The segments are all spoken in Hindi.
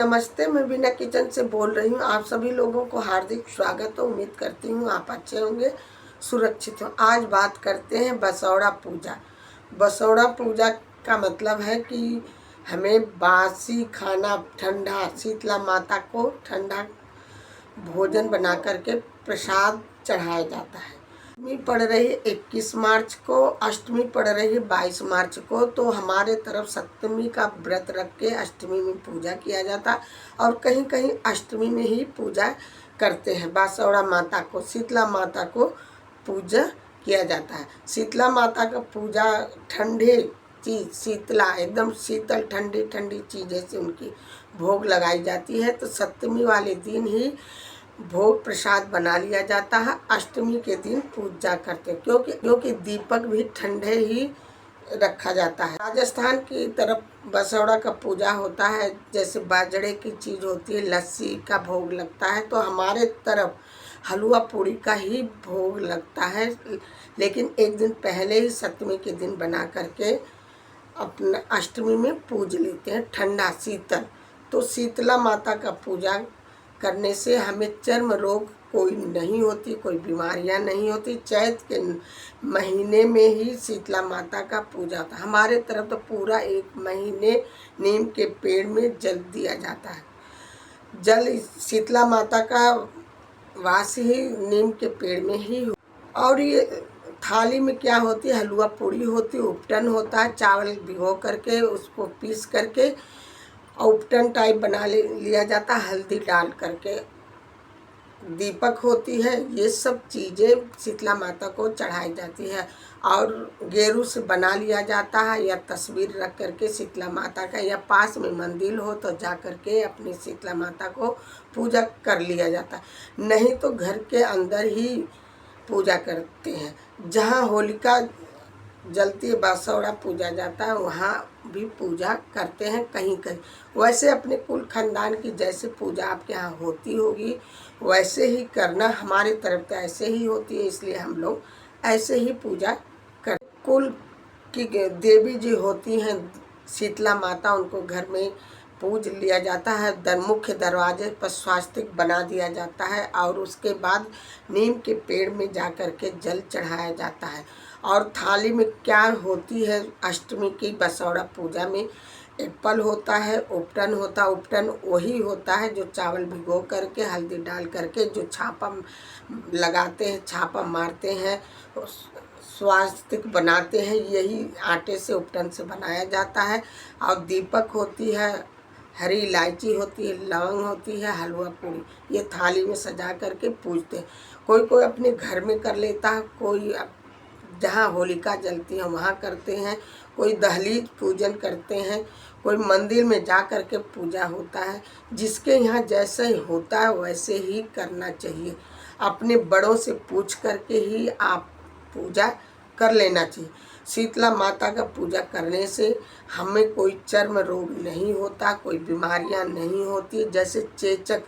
नमस्ते, मैं बीना किचन से बोल रही हूँ। आप सभी लोगों को हार्दिक स्वागत हो। उम्मीद करती हूँ आप अच्छे होंगे, सुरक्षित हो। आज बात करते हैं बसौड़ा पूजा। बसौड़ा पूजा का मतलब है कि हमें बासी खाना, ठंडा, शीतला माता को ठंडा भोजन बना करके प्रसाद चढ़ाया जाता है। अष्टमी पड़ रही है 21 मार्च को, अष्टमी पड़ रही है 22 मार्च को। तो हमारे तरफ सप्तमी का व्रत रख के अष्टमी में पूजा किया जाता है और कहीं कहीं अष्टमी में ही पूजा करते हैं। बसौड़ा माता को, शीतला माता को पूजा किया जाता है। शीतला माता का पूजा ठंडे चीज़, शीतला एकदम शीतल ठंडी ठंडी चीज़ें से उनकी भोग लगाई जाती है। तो सप्तमी वाले दिन ही भोग प्रसाद बना लिया जाता है। अष्टमी के दिन पूजा करते हैं क्योंकि दीपक भी ठंडे ही रखा जाता है। राजस्थान की तरफ बसौड़ा का पूजा होता है, जैसे बाजरे की चीज़ होती है, लस्सी का भोग लगता है। तो हमारे तरफ हलवा पूड़ी का ही भोग लगता है, लेकिन एक दिन पहले ही सप्तमी के दिन बना करके अपना अष्टमी में पूज लेते हैं ठंडा शीतल। तो शीतला माता का पूजा करने से हमें चर्म रोग कोई नहीं होती, कोई बीमारियां नहीं होती। चैत के महीने में ही शीतला माता का पूजा होता है। हमारे तरफ तो पूरा एक महीने नीम के पेड़ में जल दिया जाता है। जल शीतला माता का वास ही नीम के पेड़ में ही हो। और ये थाली में क्या होती है, हलवा पूड़ी होती है, उपटन होता है, चावल भिगो करके उसको पीस करके और उपटन टाइप बना लिया जाता है, हल्दी डाल करके। दीपक होती है, ये सब चीज़ें शीतला माता को चढ़ाई जाती है। और गेरू से बना लिया जाता है या तस्वीर रख करके शीतला माता का, या पास में मंदिर हो तो जा करके अपनी शीतला माता को पूजा कर लिया जाता है। नहीं तो घर के अंदर ही पूजा करते हैं। जहाँ होलिका जलती है, बसौड़ा पूजा जाता है, वहाँ भी पूजा करते हैं कहीं कहीं। वैसे अपने कुल खानदान की जैसे पूजा आपके यहाँ होती होगी वैसे ही करना। हमारी तरफ तो ऐसे ही होती है, इसलिए हम लोग ऐसे ही पूजा कर। कुल की देवी जी होती हैं शीतला माता, उनको घर में पूज लिया जाता है। मुख्य दरवाजे पर स्वास्तिक बना दिया जाता है और उसके बाद नीम के पेड़ में जा कर के जल चढ़ाया जाता है। और थाली में क्या होती है अष्टमी की बसौड़ा पूजा में, एप्पल होता है, उपटन होता है। उपटन वही होता है जो चावल भिगो करके हल्दी डाल करके जो छापा लगाते हैं, छापा मारते हैं, स्वास्तिक बनाते हैं, यही आटे से उपटन से बनाया जाता है। और दीपक होती है, हरी इलायची होती है, लौंग होती है, हलवा पूड़ी, ये थाली में सजा करके पूजते हैं। कोई कोई अपने घर में कर लेता है, कोई जहाँ होलिका जलती है वहाँ करते हैं, कोई दहलीज पूजन करते हैं, कोई मंदिर में जा कर के पूजा होता है। जिसके यहाँ जैसे होता है वैसे ही करना चाहिए। अपने बड़ों से पूछ करके ही आप पूजा कर लेना चाहिए। शीतला माता का पूजा करने से हमें कोई चर्म रोग नहीं होता, कोई बीमारियां नहीं होती। जैसे चेचक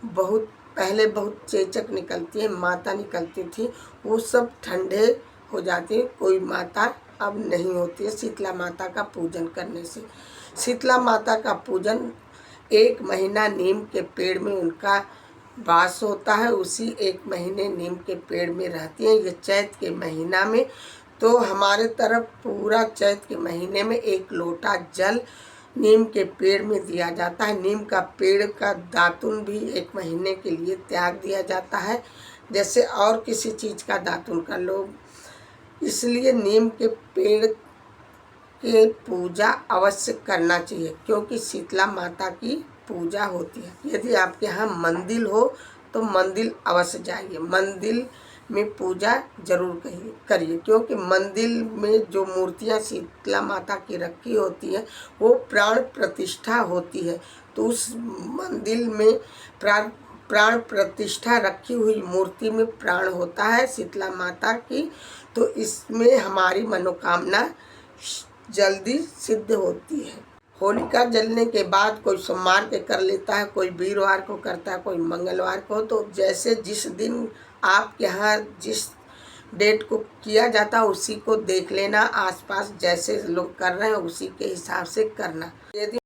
बहुत पहले बहुत चेचक निकलती है, माता निकलती थी, वो सब ठंडे हो जाते हैं। कोई माता अब नहीं होती है शीतला माता का पूजन करने से। शीतला माता का पूजन एक महीना नीम के पेड़ में उनका वास होता है, उसी एक महीने नीम के पेड़ में रहती हैं। ये चैत के महीना में, तो हमारे तरफ पूरा चैत के महीने में 1 लोटा जल नीम के पेड़ में दिया जाता है। नीम का पेड़ का दातुन भी 1 महीने के लिए त्याग दिया जाता है, जैसे और किसी चीज़ का दातुन का लोग। इसलिए नीम के पेड़ के पूजा अवश्य करना चाहिए, क्योंकि शीतला माता की पूजा होती है। यदि आपके यहाँ मंदिर हो तो मंदिर अवश्य जाइए, मंदिर में पूजा जरूर करिए, क्योंकि मंदिर में जो मूर्तियाँ शीतला माता की रखी होती हैं वो प्राण प्रतिष्ठा होती है। तो उस मंदिर में प्राण प्रतिष्ठा रखी हुई मूर्ति में प्राण होता है शीतला माता की। तो इसमें हमारी मनोकामना जल्दी सिद्ध होती है। होलिका जलने के बाद कोई सोमवार के कर लेता है, कोई वीरवार को करता है, कोई मंगलवार को। तो जैसे जिस दिन आपके यहाँ जिस डेट को किया जाता है उसी को देख लेना, आसपास जैसे लोग कर रहे हैं उसी के हिसाब से करना। यदि